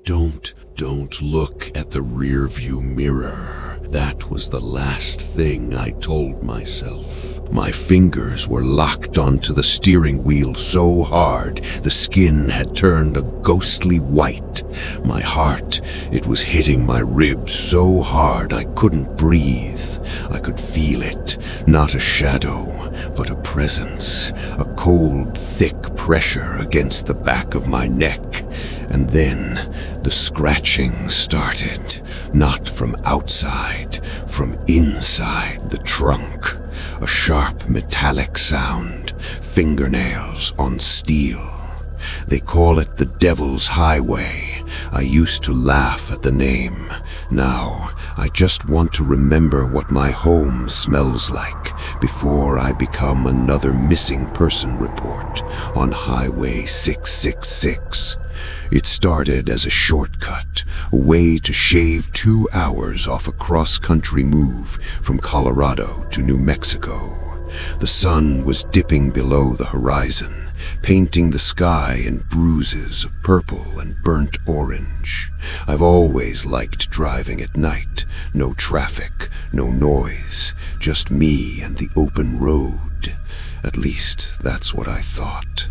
Don't look at the rearview mirror. That was the last thing I told myself. My fingers were locked onto the steering wheel so hard, the skin had turned a ghostly white. My heart, it was hitting my ribs so hard I couldn't breathe. I could feel it, not a shadow, but a presence, a cold, thick pressure against the back of my neck. And then the scratching started, not from outside, from inside the trunk. A sharp metallic sound, fingernails on steel. They call it the Devil's Highway. I used to laugh at the name. Now, I just want to remember what my home smells like before I become another missing person report on Highway 666. It started as a shortcut, a way to shave 2 hours off a cross-country move from Colorado to New Mexico. The sun was dipping below the horizon, painting the sky in bruises of purple and burnt orange. I've always liked driving at night. No traffic, no noise, just me and the open road. At least, that's what I thought.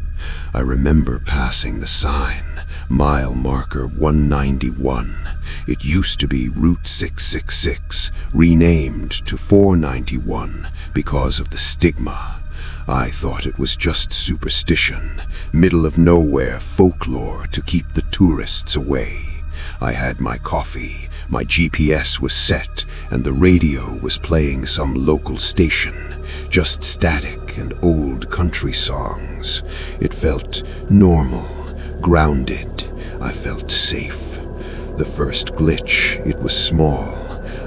I remember passing the sign, mile marker 191. It used to be Route 666, renamed to 491 because of the stigma. I thought it was just superstition, middle of nowhere folklore to keep the tourists away. I had my coffee, my GPS was set, and the radio was playing some local station, just static and old country songs. It felt normal, grounded. I felt safe. The first glitch, it was small.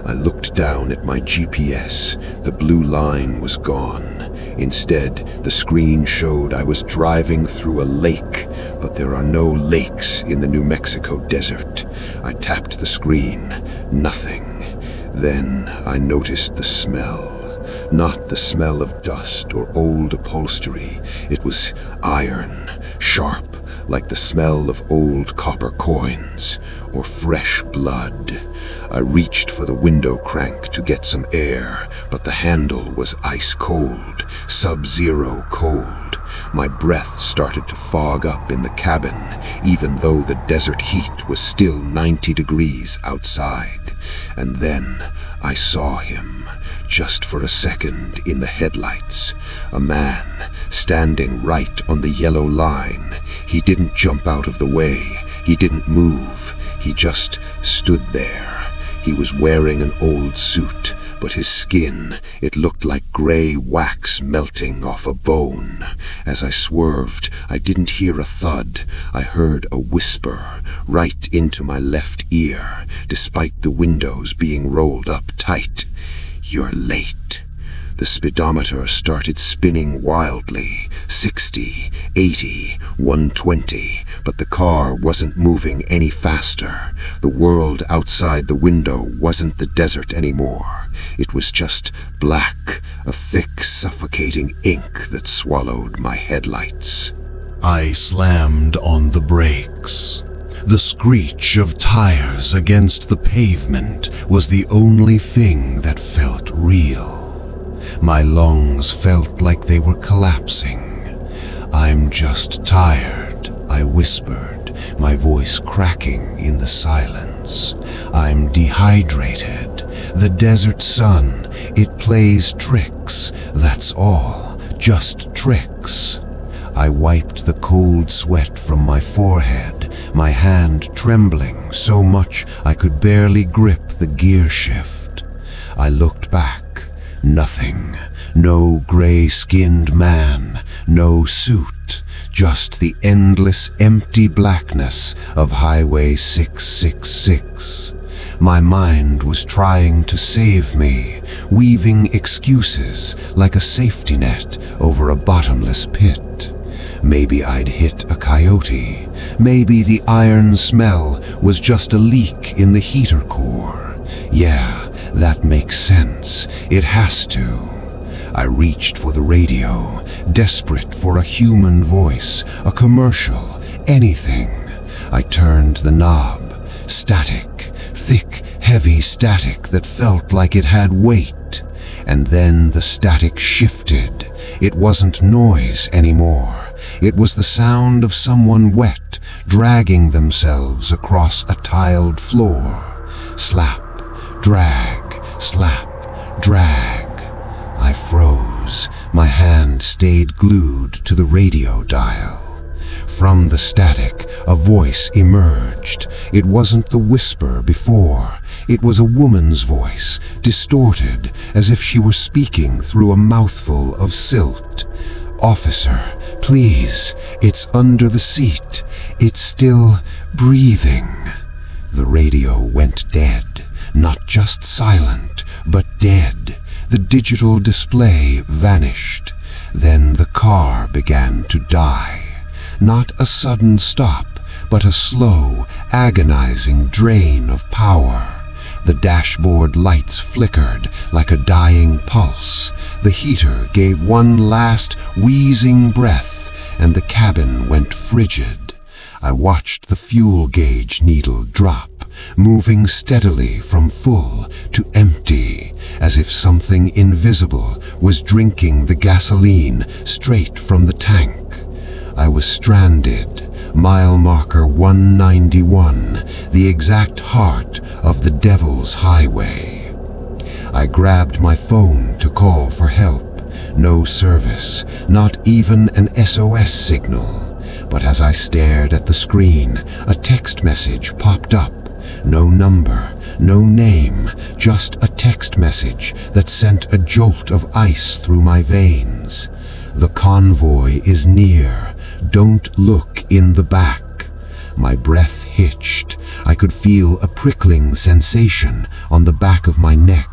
I looked down at my GPS. The blue line was gone. Instead, the screen showed I was driving through a lake, but there are no lakes in the New Mexico desert. I tapped the screen. Nothing. Then I noticed the smell. Not the smell of dust or old upholstery. It was iron, sharp, like the smell of old copper coins or fresh blood. I reached for the window crank to get some air, but the handle was ice cold, sub-zero cold. My breath started to fog up in the cabin, even though the desert heat was still 90 degrees outside. And then I saw him, just for a second in the headlights. A man standing right on the yellow line. He didn't jump out of the way. He didn't move. He just stood there. He was wearing an old suit, but his skin, it looked like gray wax melting off a bone. As I swerved, I didn't hear a thud. I heard a whisper right into my left ear, despite the windows being rolled up tight. "You're late." The speedometer started spinning wildly, 60, 80, 120, but the car wasn't moving any faster. The world outside the window wasn't the desert anymore. It was just black, a thick, suffocating ink that swallowed my headlights. I slammed on the brakes. The screech of tires against the pavement was the only thing that felt real. My lungs felt like they were collapsing. "I'm just tired," I whispered, my voice cracking in the silence. "I'm dehydrated. The desert sun, it plays tricks. That's all, just tricks." I wiped the cold sweat from my forehead, my hand trembling so much I could barely grip the gear shift. I looked back. Nothing. No gray-skinned man, no suit, just the endless empty blackness of Highway 666. My mind was trying to save me, weaving excuses like a safety net over a bottomless pit. Maybe I'd hit a coyote. Maybe the iron smell was just a leak in the heater core. Yeah, that makes sense. It has to. I reached for the radio, desperate for a human voice, a commercial, anything. I turned the knob. Static, thick, heavy static that felt like it had weight. And then the static shifted. It wasn't noise anymore. It was the sound of someone wet, dragging themselves across a tiled floor. Slap, drag, slap, drag. I froze. My hand stayed glued to the radio dial. From the static, a voice emerged. It wasn't the whisper before. It was a woman's voice, distorted, as if she were speaking through a mouthful of silt. "Officer, please, it's under the seat. It's still breathing." The radio went dead. Not just silent, but dead. The digital display vanished. Then the car began to die. Not a sudden stop, but a slow, agonizing drain of power. The dashboard lights flickered like a dying pulse. The heater gave one last wheezing breath, and the cabin went frigid. I watched the fuel gauge needle drop, moving steadily from full to empty, as if something invisible was drinking the gasoline straight from the tank. I was stranded. Mile marker 191, the exact heart of the Devil's Highway. I grabbed my phone to call for help. No service, not even an SOS signal. But as I stared at the screen, a text message popped up. No number, no name, just a text message that sent a jolt of ice through my veins. "The convoy is near. Don't look in the back." My breath hitched. I could feel a prickling sensation on the back of my neck.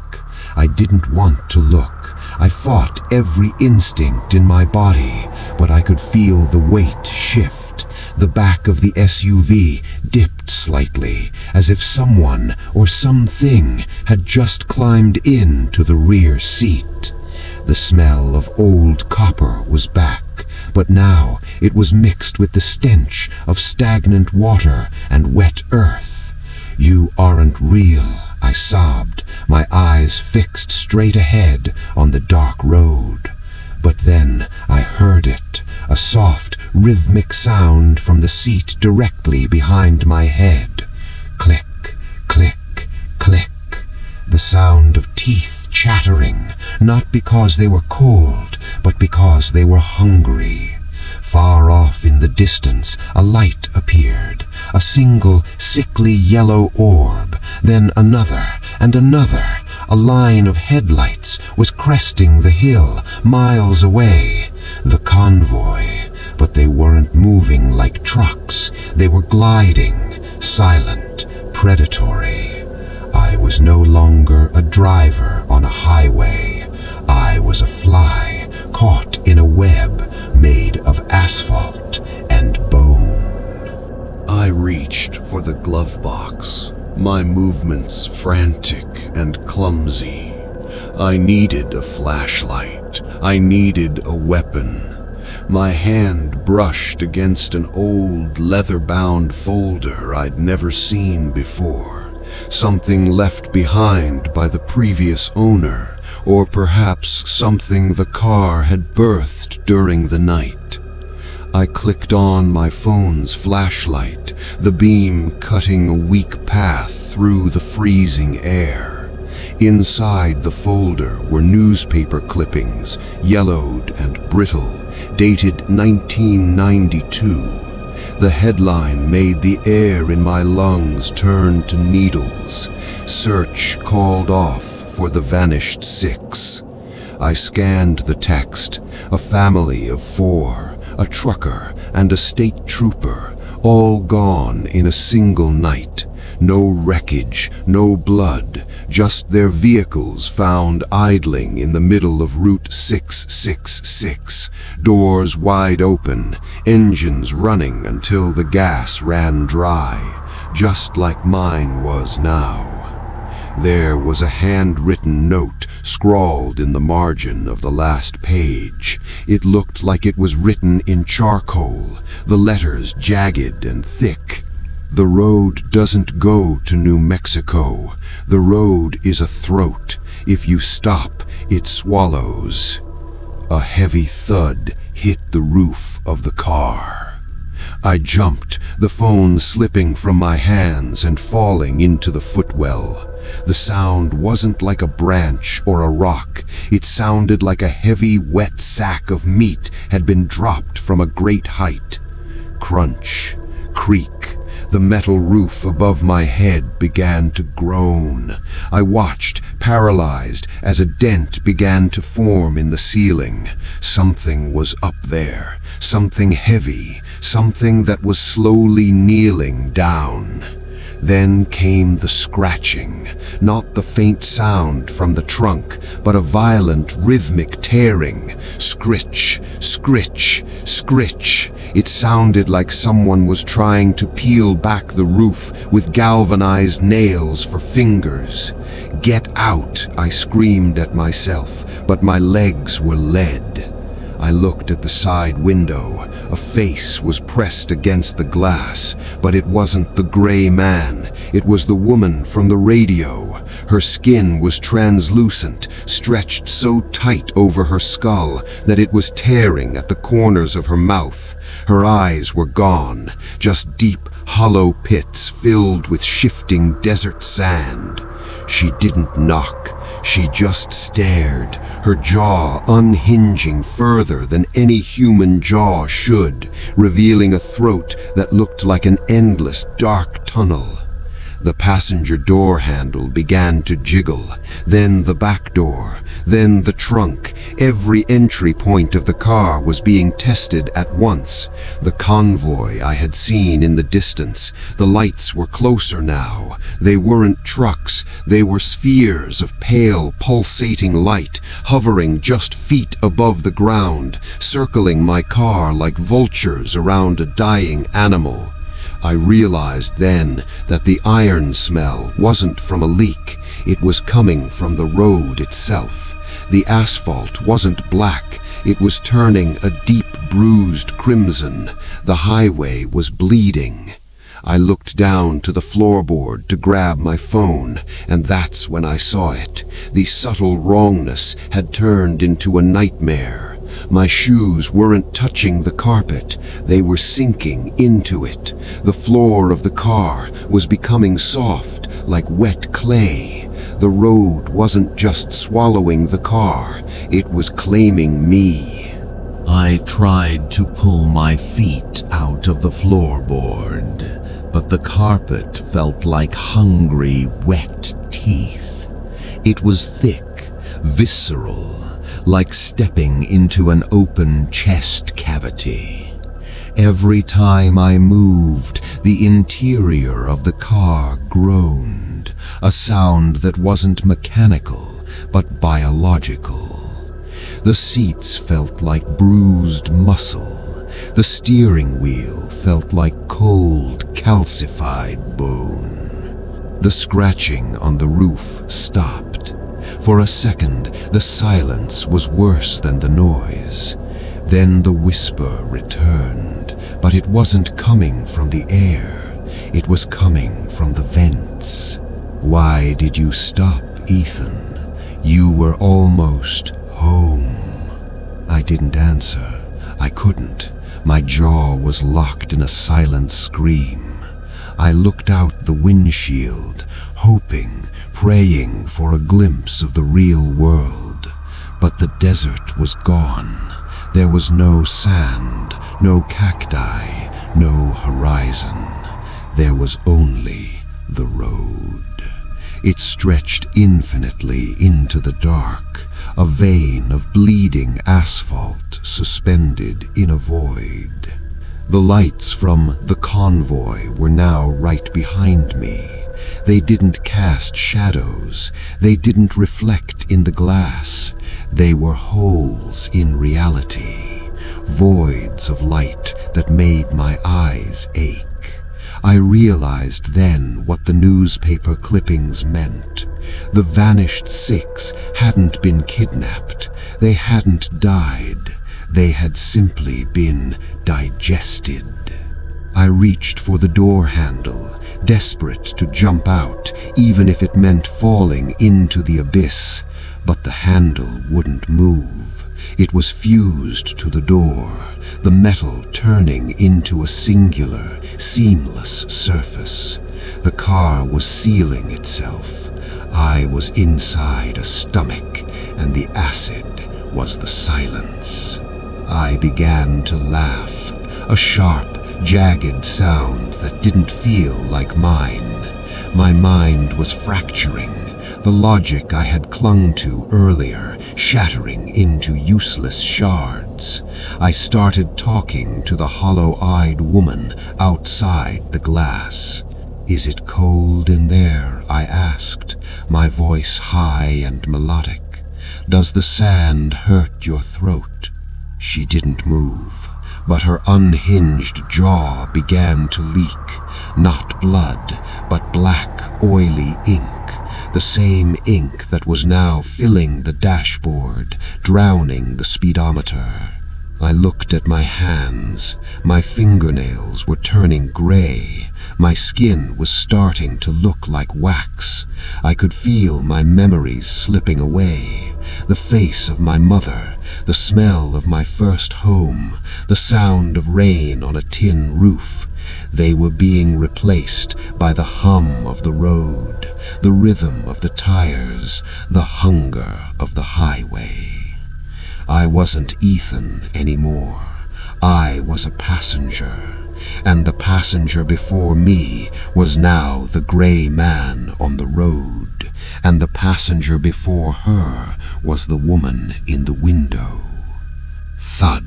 I didn't want to look. I fought every instinct in my body, but I could feel the weight shift. The back of the SUV dipped slightly, as if someone or something had just climbed into the rear seat. The smell of old copper was back, but now it was mixed with the stench of stagnant water and wet earth. "You aren't real," I sobbed, my eyes fixed straight ahead on the dark road. But then I heard it, a soft, rhythmic sound from the seat directly behind my head. Click, click, click. The sound of teeth chattering, not because they were cold, but because they were hungry. Far off in the distance, a light appeared, a single, sickly yellow orb, then another and another. A line of headlights was cresting the hill, miles away. The convoy, but they weren't moving like trucks. They were gliding, silent, predatory. I was no longer a driver on a highway. I was a fly caught in a web made of asphalt and bone. I reached for the glove box, my movements frantic and clumsy. I needed a flashlight. I needed a weapon. My hand brushed against an old leather-bound folder I'd never seen before. Something left behind by the previous owner, or perhaps something the car had birthed during the night. I clicked on my phone's flashlight, the beam cutting a weak path through the freezing air. Inside the folder were newspaper clippings, yellowed and brittle, dated 1992. The headline made the air in my lungs turn to needles. Search called off for the vanished 6. I scanned the text. A family of 4, a trucker and a state trooper, all gone in a single night. No wreckage, no blood, just their vehicles found idling in the middle of Route 666, doors wide open, engines running until the gas ran dry, just like mine was now. There was a handwritten note scrawled in the margin of the last page. It looked like it was written in charcoal, the letters jagged and thick. The road doesn't go to New Mexico. The road is a throat. If you stop, it swallows. A heavy thud hit the roof of the car. I jumped, the phone slipping from my hands and falling into the footwell. The sound wasn't like a branch or a rock. It sounded like a heavy, wet sack of meat had been dropped from a great height. Crunch, creak. The metal roof above my head began to groan. I watched, paralyzed, as a dent began to form in the ceiling. Something was up there, something heavy, something that was slowly kneeling down. Then came the scratching, not the faint sound from the trunk, but a violent, rhythmic tearing. Scritch, scritch, scritch. It sounded like someone was trying to peel back the roof with galvanized nails for fingers. "Get out!" I screamed at myself, but my legs were lead. I looked at the side window. A face was pressed against the glass, but it wasn't the gray man. It was the woman from the radio. Her skin was translucent, stretched so tight over her skull that it was tearing at the corners of her mouth. Her eyes were gone, just deep, hollow pits filled with shifting desert sand. She didn't knock. She just stared, her jaw unhinging further than any human jaw should, revealing a throat that looked like an endless dark tunnel. The passenger door handle began to jiggle, then the back door, then the trunk. Every entry point of the car was being tested at once. The convoy I had seen in the distance, the lights were closer now. They weren't trucks, they were spheres of pale, pulsating light, hovering just feet above the ground, circling my car like vultures around a dying animal. I realized then that the iron smell wasn't from a leak, it was coming from the road itself. The asphalt wasn't black, it was turning a deep bruised crimson. The highway was bleeding. I looked down to the floorboard to grab my phone, and that's when I saw it. The subtle wrongness had turned into a nightmare. My shoes weren't touching the carpet, they were sinking into it. The floor of the car was becoming soft, like wet clay. The road wasn't just swallowing the car, it was claiming me. I tried to pull my feet out of the floorboard, but the carpet felt like hungry, wet teeth. It was thick, visceral, like stepping into an open chest cavity. Every time I moved, the interior of the car groaned, a sound that wasn't mechanical, but biological. The seats felt like bruised muscle. The steering wheel felt like cold, calcified bone. The scratching on the roof stopped. For a second, the silence was worse than the noise. Then the whisper returned, but it wasn't coming from the air. It was coming from the vents. "Why did you stop, Ethan? You were almost home." I didn't answer. I couldn't. My jaw was locked in a silent scream. I looked out the windshield, hoping, praying for a glimpse of the real world. But the desert was gone. There was no sand, no cacti, no horizon. There was only the road. It stretched infinitely into the dark, a vein of bleeding asphalt suspended in a void. The lights from the convoy were now right behind me. They didn't cast shadows. They didn't reflect in the glass. They were holes in reality, voids of light that made my eyes ache. I realized then what the newspaper clippings meant. The vanished six hadn't been kidnapped. They hadn't died. They had simply been digested. I reached for the door handle, desperate to jump out, even if it meant falling into the abyss. But the handle wouldn't move. It was fused to the door, the metal turning into a singular, seamless surface. The car was sealing itself. I was inside a stomach, and the acid was the silence. I began to laugh, a sharp, jagged sound that didn't feel like mine. My mind was fracturing, the logic I had clung to earlier shattering into useless shards. I started talking to the hollow-eyed woman outside the glass. "Is it cold in there?" I asked, my voice high and melodic. "Does the sand hurt your throat?" She didn't move, but her unhinged jaw began to leak, not blood, but black, oily ink, the same ink that was now filling the dashboard, drowning the speedometer. I looked at my hands. My fingernails were turning gray. My skin was starting to look like wax. I could feel my memories slipping away. The face of my mother, the smell of my first home, the sound of rain on a tin roof. They were being replaced by the hum of the road, the rhythm of the tires, the hunger of the highway. I wasn't Ethan anymore. I was a passenger, and the passenger before me was now the gray man on the road, and the passenger before her was the woman in the window. Thud.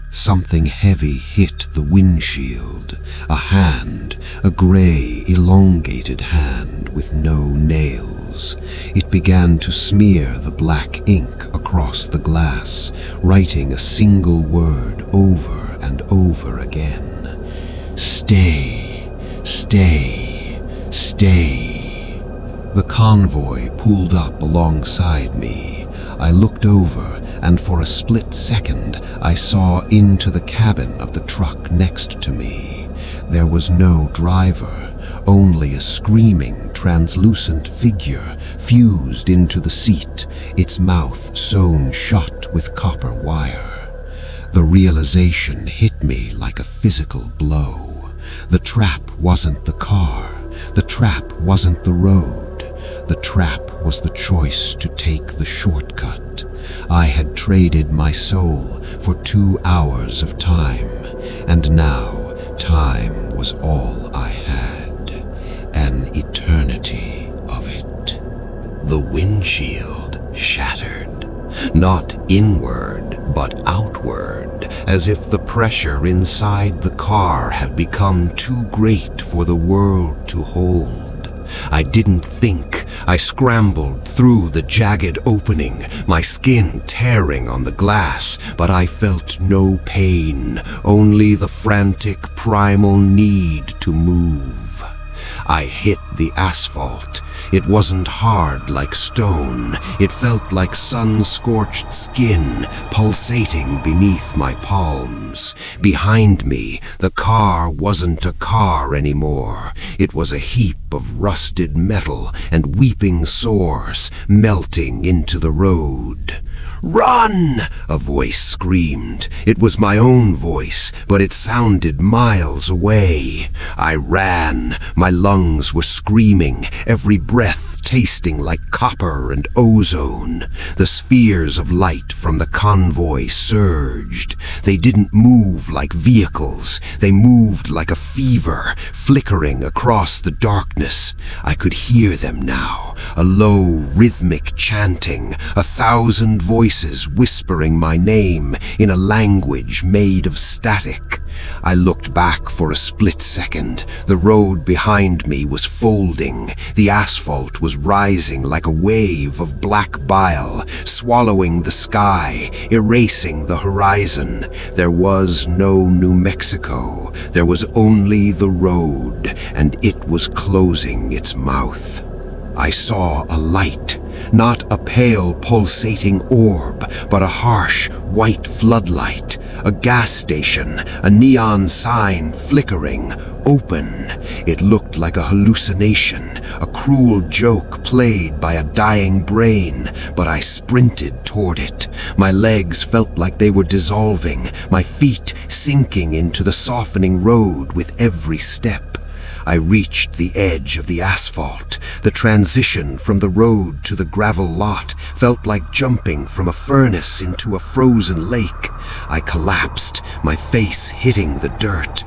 Something heavy hit the windshield. A hand, a gray, elongated hand with no nails. It began to smear the black ink across the glass, writing a single word over and over again. "Stay, stay, stay." The convoy pulled up alongside me. I looked over, and for a split second I saw into the cabin of the truck next to me. There was no driver, only a screaming, translucent figure fused into the seat, its mouth sewn shut with copper wire. The realization hit me like a physical blow. The trap wasn't the car. The trap wasn't the road. The trap was the choice to take the shortcut. I had traded my soul for 2 hours of time, and now time was all I had. An eternity of it. The windshield shattered, not inward, but outward, as if the pressure inside the car had become too great for the world to hold. I didn't think. I scrambled through the jagged opening, my skin tearing on the glass, but I felt no pain, only the frantic primal need to move. I hit the asphalt. It wasn't hard like stone. It felt like sun-scorched skin pulsating beneath my palms. Behind me, the car wasn't a car anymore. It was a heap of rusted metal and weeping sores melting into the road. "Run!" a voice screamed. It was my own voice, but it sounded miles away. I ran. My lungs were screaming, every breath tasting like copper and ozone. The spheres of light from the convoy surged. They didn't move like vehicles. They moved like a fever, flickering across the darkness. I could hear them now, a low, rhythmic chanting, 1,000 voices whispering my name in a language made of static. I looked back for a split second. The road behind me was folding. The asphalt was rising like a wave of black bile, swallowing the sky, erasing the horizon. There was no New Mexico. There was only the road, and it was closing its mouth. I saw a light. Not a pale, pulsating orb, but a harsh, white floodlight. A gas station, a neon sign flickering, open. It looked like a hallucination, a cruel joke played by a dying brain, but I sprinted toward it. My legs felt like they were dissolving, my feet sinking into the softening road with every step. I reached the edge of the asphalt. The transition from the road to the gravel lot felt like jumping from a furnace into a frozen lake. I collapsed, my face hitting the dirt.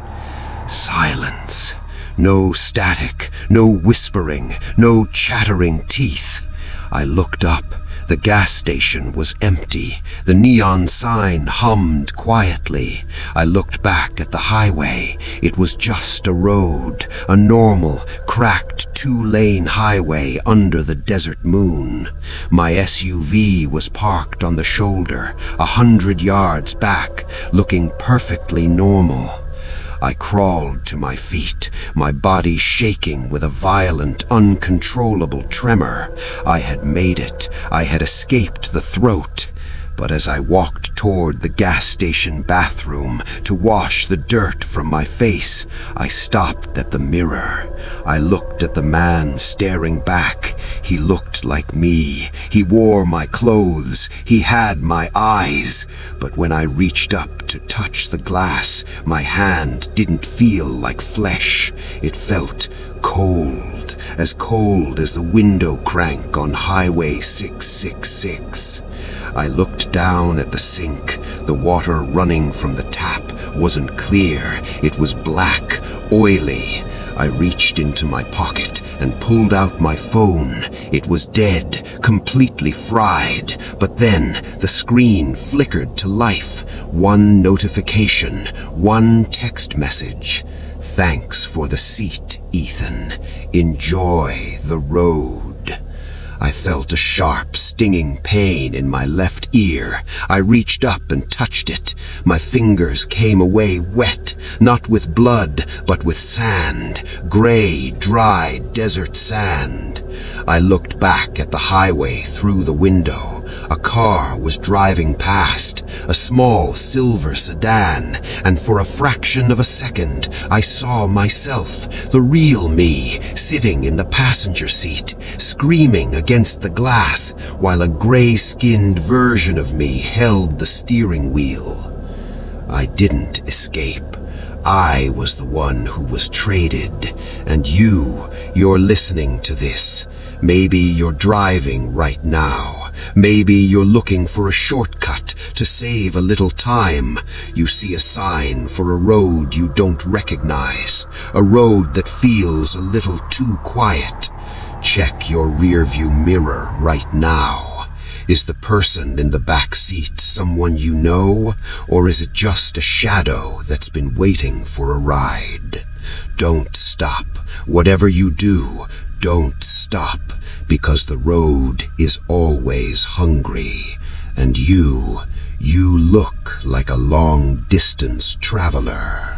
Silence. No static, no whispering, no chattering teeth. I looked up. The gas station was empty. The neon sign hummed quietly. I looked back at the highway. It was just a road, a normal, cracked two-lane highway under the desert moon. My SUV was parked on the shoulder, 100 yards back, looking perfectly normal. I crawled to my feet, my body shaking with a violent, uncontrollable tremor. I had made it. I had escaped the throat. But as I walked toward the gas station bathroom to wash the dirt from my face, I stopped at the mirror. I looked at the man staring back. He looked like me. He wore my clothes. He had my eyes. But when I reached up to touch the glass, my hand didn't feel like flesh. It felt cold as the window crank on Highway 666. I looked down at the sink. The water running from the tap wasn't clear. It was black, oily. I reached into my pocket and pulled out my phone. It was dead, completely fried. But then the screen flickered to life. One notification, one text message. "Thanks for the seat, Ethan. Enjoy the road." I felt a sharp, stinging pain in my left ear. I reached up and touched it. My fingers came away wet, not with blood, but with sand, gray, dry desert sand. I looked back at the highway through the window. A car was driving past, a small silver sedan, and for a fraction of a second, I saw myself, the real me, sitting in the passenger seat, screaming against the glass, while a gray-skinned version of me held the steering wheel. I didn't escape. I was the one who was traded, and you're listening to this. Maybe you're driving right now. Maybe you're looking for a shortcut to save a little time. You see a sign for a road you don't recognize, a road that feels a little too quiet. Check your rearview mirror right now. Is the person in the back seat someone you know, or is it just a shadow that's been waiting for a ride? Don't stop. Whatever you do, don't stop, because the road is always hungry, and you look like a long-distance traveler.